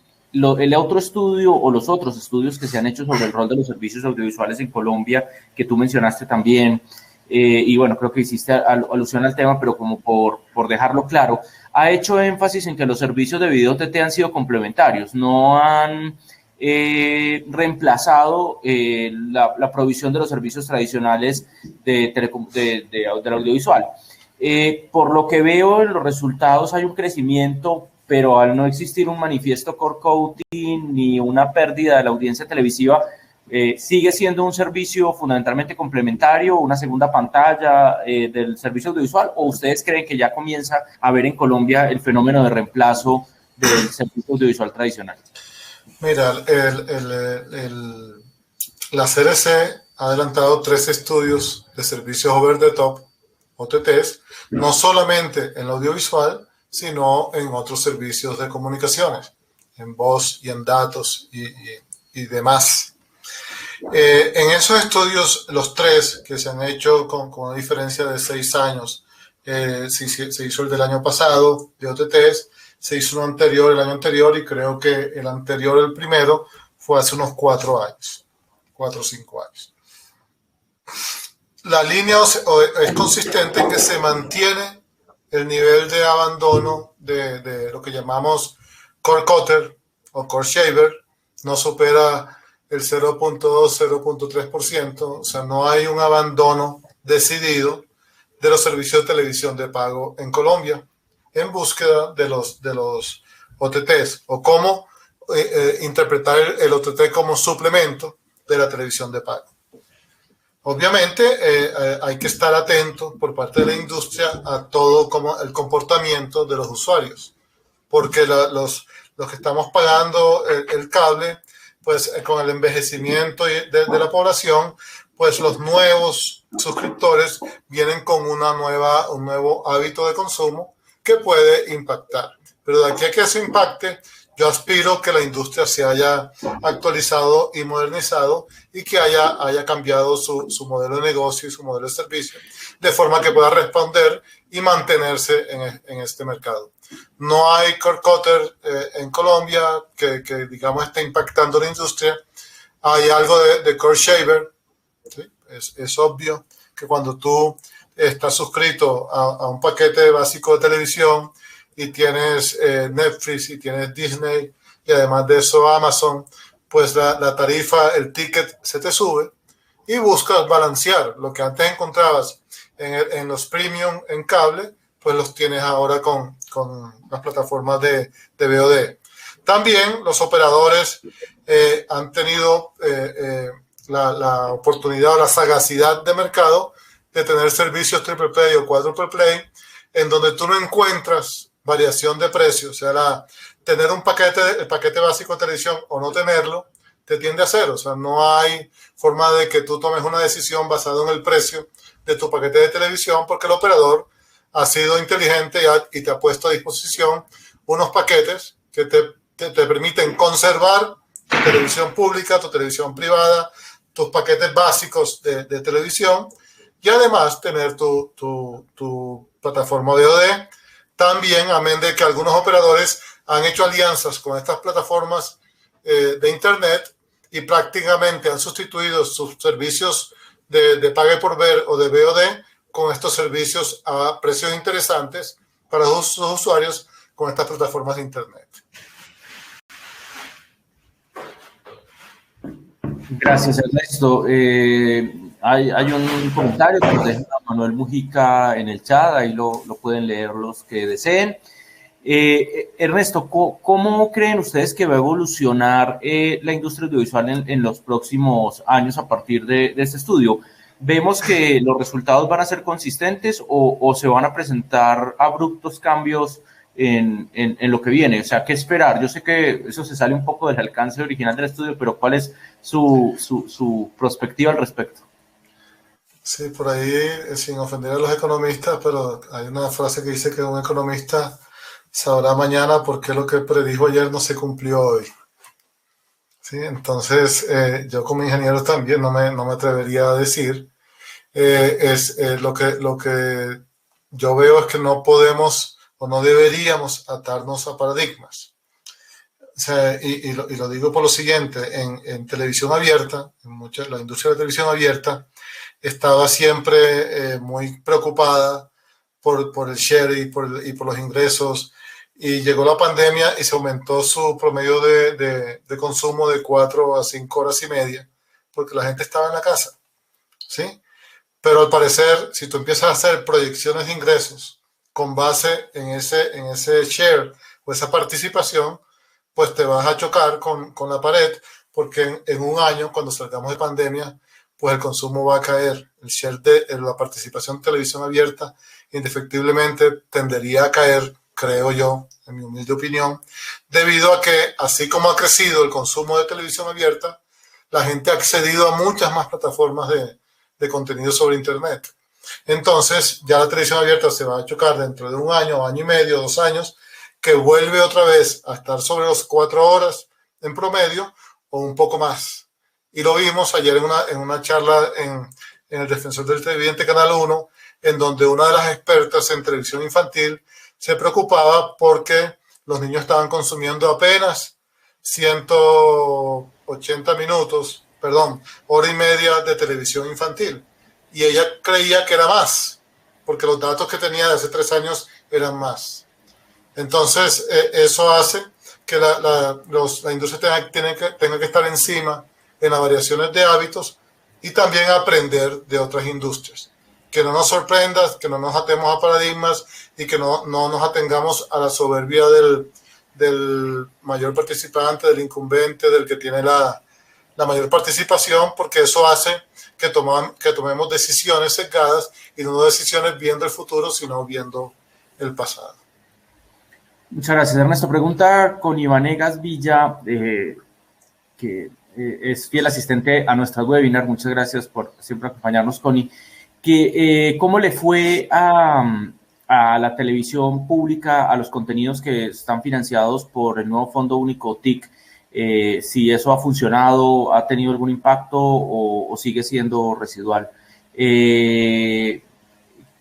otro estudio o los otros estudios que se han hecho sobre el rol de los servicios audiovisuales en Colombia, que tú mencionaste también, y bueno, creo que hiciste alusión al tema, pero como por dejarlo claro, ha hecho énfasis en que los servicios de video OTT han sido complementarios, no han reemplazado la provisión de los servicios tradicionales del audiovisual. Por lo que veo en los resultados hay un crecimiento, pero al no existir un manifiesto core coding ni una pérdida de la audiencia televisiva, sigue siendo un servicio fundamentalmente complementario, una segunda pantalla del servicio audiovisual, ¿o ustedes creen que ya comienza a haber en Colombia el fenómeno de reemplazo del servicio audiovisual tradicional? Mira, la CRC ha adelantado 3 estudios de servicios over the top, OTTs, no solamente en lo audiovisual, sino en otros servicios de comunicaciones, en voz y en datos y demás. En esos estudios, los 3 que se han hecho con una diferencia de 6 años, se hizo el del año pasado de OTTs, se hizo uno anterior el año anterior y creo que el anterior, el primero, fue hace unos 4 años, 4 o 5 años. La línea es consistente en que se mantiene el nivel de abandono de lo que llamamos core cutter o core shaver, no supera el 0.2-0.3%, o sea, no hay un abandono decidido de los servicios de televisión de pago en Colombia en búsqueda de los OTTs o cómo interpretar el OTT como suplemento de la televisión de pago. Obviamente hay que estar atento por parte de la industria a todo como el comportamiento de los usuarios, porque los que estamos pagando el cable, pues con el envejecimiento de la población, pues los nuevos suscriptores vienen con un nuevo hábito de consumo que puede impactar. Pero de aquí a que eso impacte, yo aspiro que la industria se haya actualizado y modernizado y que haya cambiado su modelo de negocio y su modelo de servicio, de forma que pueda responder y mantenerse en este mercado. No hay core cutter en Colombia que digamos esté impactando la industria. Hay algo de core shaver, ¿sí? Es obvio que cuando tú estás suscrito a un paquete básico de televisión y tienes Netflix y tienes Disney y además de eso Amazon, pues la tarifa, el ticket se te sube y buscas balancear lo que antes encontrabas en los premium en cable, pues los tienes ahora con las plataformas de VOD. También los operadores han tenido la oportunidad o la sagacidad de mercado de tener servicios triple play o cuádruple play en donde tú no encuentras variación de precio, o sea, tener un el paquete básico de televisión o no tenerlo, te tiende a cero. O sea, no hay forma de que tú tomes una decisión basada en el precio de tu paquete de televisión, porque el operador ha sido inteligente y te ha puesto a disposición unos paquetes que te permiten conservar tu televisión pública, tu televisión privada, tus paquetes básicos de televisión, y además tener tu plataforma VOD. También, amén de que algunos operadores han hecho alianzas con estas plataformas de Internet y prácticamente han sustituido sus servicios de pague por ver o de VOD con estos servicios a precios interesantes para sus usuarios con estas plataformas de Internet. Gracias, Ernesto. Hay un comentario que nos deja Manuel Mujica en el chat, ahí lo pueden leer los que deseen. Ernesto, ¿cómo creen ustedes que va a evolucionar la industria audiovisual en los próximos años a partir de este estudio? ¿Vemos que los resultados van a ser consistentes o se van a presentar abruptos cambios en lo que viene? O sea, ¿qué esperar? Yo sé que eso se sale un poco del alcance original del estudio, pero ¿cuál es su perspectiva al respecto? Sí, por ahí, sin ofender a los economistas, pero hay una frase que dice que un economista sabrá mañana por qué lo que predijo ayer no se cumplió hoy. ¿Sí? Entonces, yo como ingeniero también no me atrevería a decir. Lo que yo veo es que no podemos o no deberíamos atarnos a paradigmas. O sea, y lo digo por lo siguiente, en televisión abierta, la industria de televisión abierta estaba siempre muy preocupada por el share y por los ingresos, y llegó la pandemia y se aumentó su promedio de consumo de 4 a 5 horas y media, porque la gente estaba en la casa, ¿sí? Pero al parecer, si tú empiezas a hacer proyecciones de ingresos con base en ese share o esa participación, pues te vas a chocar con la pared, porque en un año, cuando salgamos de pandemia, pues el consumo va a caer. El share de la participación en televisión abierta indefectiblemente tendería a caer, creo yo, en mi humilde opinión, debido a que, así como ha crecido el consumo de televisión abierta, la gente ha accedido a muchas más plataformas de contenido sobre Internet. Entonces, ya la televisión abierta se va a chocar dentro de un año, año y medio, 2 años, que vuelve otra vez a estar sobre los 4 horas en promedio o un poco más. Y lo vimos ayer en una charla en el Defensor del Televidente Canal 1, en donde una de las expertas en televisión infantil se preocupaba porque los niños estaban consumiendo apenas 180 minutos, hora y media de televisión infantil. Y ella creía que era más, porque los datos que tenía de hace 3 años eran más. Entonces, eso hace que la industria tenga que estar encima en las variaciones de hábitos y también aprender de otras industrias. Que no nos sorprenda, que no nos atemos a paradigmas y que no nos atengamos a la soberbia del mayor participante, del incumbente, del que tiene la mayor participación, porque eso hace que tomemos decisiones sesgadas y no decisiones viendo el futuro, sino viendo el pasado. Muchas gracias, Ernesto. Pregunta con Ivanegas Villa, que es fiel asistente a nuestras webinars. Muchas gracias por siempre acompañarnos, Connie. ¿Cómo le fue a la televisión pública, a los contenidos que están financiados por el nuevo Fondo Único TIC? Si eso ha funcionado, ha tenido algún impacto o sigue siendo residual.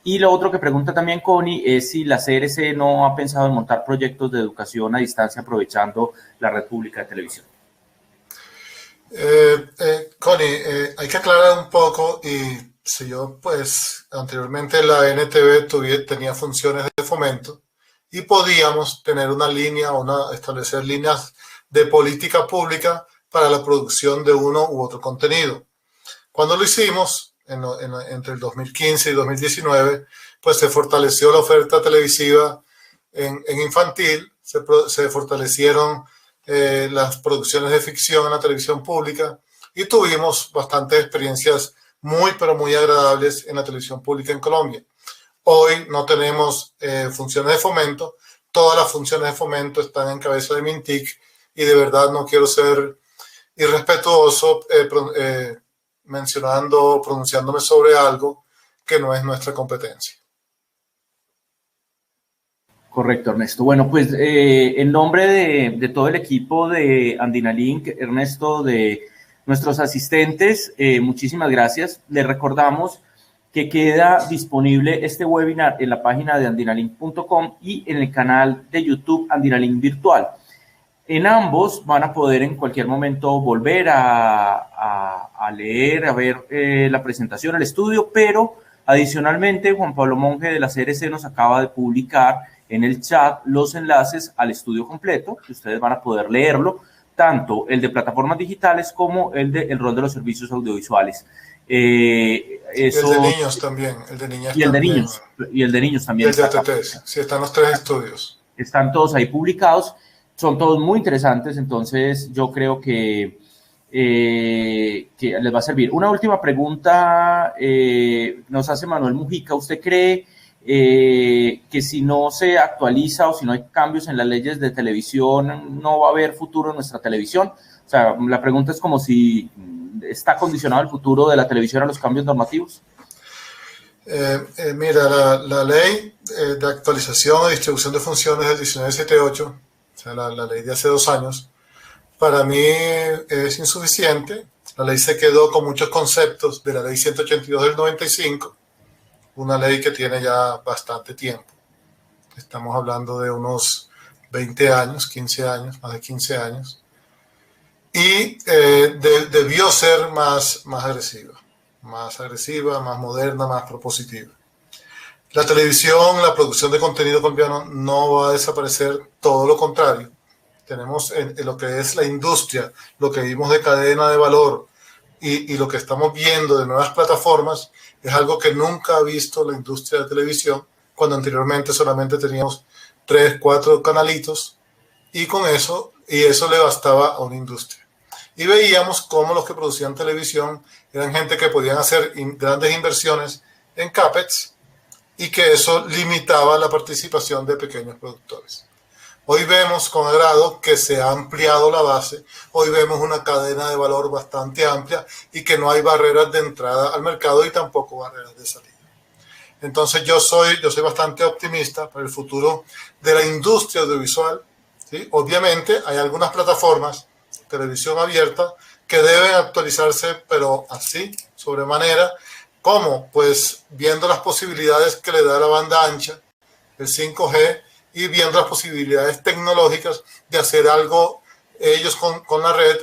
Y lo otro que pregunta también Connie es si la CRC no ha pensado en montar proyectos de educación a distancia aprovechando la red pública de televisión. Connie, hay que aclarar un poco, y si yo, pues, anteriormente la NTV tenía funciones de fomento y podíamos tener una línea establecer líneas de política pública para la producción de uno u otro contenido. Cuando lo hicimos, entre el 2015 y 2019, pues se fortaleció la oferta televisiva en infantil, se fortalecieron las producciones de ficción en la televisión pública y tuvimos bastantes experiencias pero muy agradables en la televisión pública en Colombia. Hoy no tenemos funciones de fomento, todas las funciones de fomento están en cabeza de Mintic y de verdad no quiero ser irrespetuoso pronunciándome sobre algo que no es nuestra competencia. Correcto, Ernesto. Bueno, pues en nombre de todo el equipo de Andinalink, Ernesto, de nuestros asistentes, muchísimas gracias. Les recordamos que queda disponible este webinar en la página de andinalink.com y en el canal de YouTube Andinalink Virtual. En ambos van a poder en cualquier momento volver a leer, a ver la presentación, el estudio, pero adicionalmente Juan Pablo Monge de la CRC nos acaba de publicar en el chat los enlaces al estudio completo, que ustedes van a poder leerlo, tanto el de plataformas digitales como el de el rol de los servicios audiovisuales. El de niños también, el de niñas y el de niños, y el de niños también. El de ATTs, sí, están los 3 estudios. Están todos ahí publicados, son todos muy interesantes, entonces yo creo que les va a servir. Una última pregunta nos hace Manuel Mujica. ¿Usted cree que si no se actualiza o si no hay cambios en las leyes de televisión, no va a haber futuro en nuestra televisión? O sea, la pregunta es como si está condicionado el futuro de la televisión a los cambios normativos. Mira, la ley de actualización y distribución de funciones del 1978, o sea, la ley de hace 2 años, para mí es insuficiente. La ley se quedó con muchos conceptos de la ley 182 del 95, una ley que tiene ya bastante tiempo. Estamos hablando de unos 20 años, 15 años, más de 15 años. Y debió ser más agresiva, más moderna, más propositiva. La televisión, la producción de contenido colombiano no va a desaparecer, todo lo contrario. Tenemos en lo que es la industria, lo que vimos de cadena de valor y lo que estamos viendo de nuevas plataformas, es algo que nunca ha visto la industria de televisión, cuando anteriormente solamente teníamos 3, 4 canalitos y eso le bastaba a una industria. Y veíamos cómo los que producían televisión eran gente que podían hacer grandes inversiones en CAPEX y que eso limitaba la participación de pequeños productores. Hoy vemos con agrado que se ha ampliado la base, hoy vemos una cadena de valor bastante amplia y que no hay barreras de entrada al mercado y tampoco barreras de salida. Entonces yo soy bastante optimista para el futuro de la industria audiovisual, ¿sí? Obviamente hay algunas plataformas, televisión abierta, que deben actualizarse, pero así, sobremanera, como pues viendo las posibilidades que le da la banda ancha, el 5G, y viendo las posibilidades tecnológicas de hacer algo ellos con la red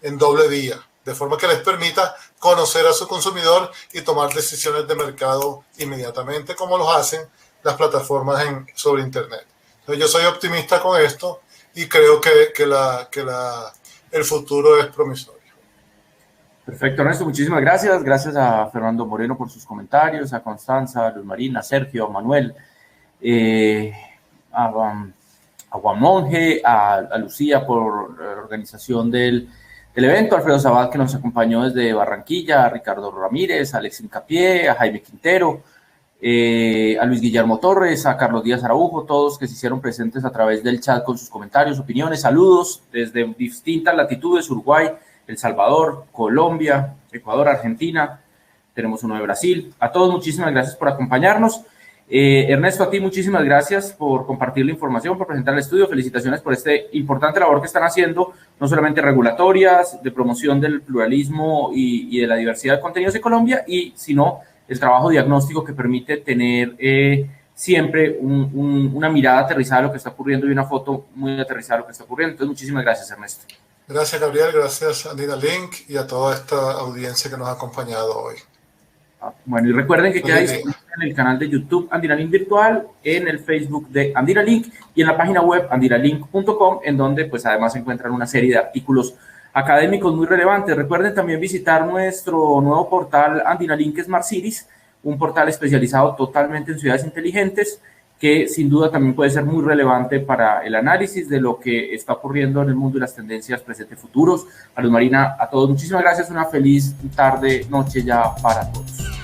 en doble vía, de forma que les permita conocer a su consumidor y tomar decisiones de mercado inmediatamente, como lo hacen las plataformas sobre Internet. Entonces, yo soy optimista con esto y creo que el futuro es promisorio. Perfecto, Ernesto, muchísimas gracias. Gracias a Fernando Moreno por sus comentarios, a Constanza, a Luz Marina, a Sergio, a Manuel, a Juan Monge, a Lucía por la organización del evento, a Alfredo Sabat, que nos acompañó desde Barranquilla, a Ricardo Ramírez, a Alex Incapié, a Jaime Quintero, a Luis Guillermo Torres, a Carlos Díaz Araujo, todos que se hicieron presentes a través del chat con sus comentarios, opiniones, saludos desde distintas latitudes: Uruguay, El Salvador, Colombia, Ecuador, Argentina, tenemos uno de Brasil. A todos muchísimas gracias por acompañarnos. Ernesto, a ti muchísimas gracias por compartir la información, por presentar el estudio. Felicitaciones por este importante labor que están haciendo, no solamente regulatorias, de promoción del pluralismo y de la diversidad de contenidos en Colombia, sino el trabajo diagnóstico que permite tener siempre una mirada aterrizada a lo que está ocurriendo y una foto muy aterrizada a lo que está ocurriendo. Entonces, muchísimas gracias, Ernesto. Gracias, Gabriel, gracias a Andinalink y a toda esta audiencia que nos ha acompañado hoy. Bueno, y recuerden que queda disponible en el canal de YouTube Andinalink Virtual, en el Facebook de Andinalink y en la página web andinalink.com, en donde pues además se encuentran una serie de artículos académicos muy relevantes. Recuerden también visitar nuestro nuevo portal Andinalink Smart Cities, un portal especializado totalmente en ciudades inteligentes, que sin duda también puede ser muy relevante para el análisis de lo que está ocurriendo en el mundo y las tendencias presentes y futuros. A Luz Marina, a todos muchísimas gracias, una feliz tarde, noche ya para todos.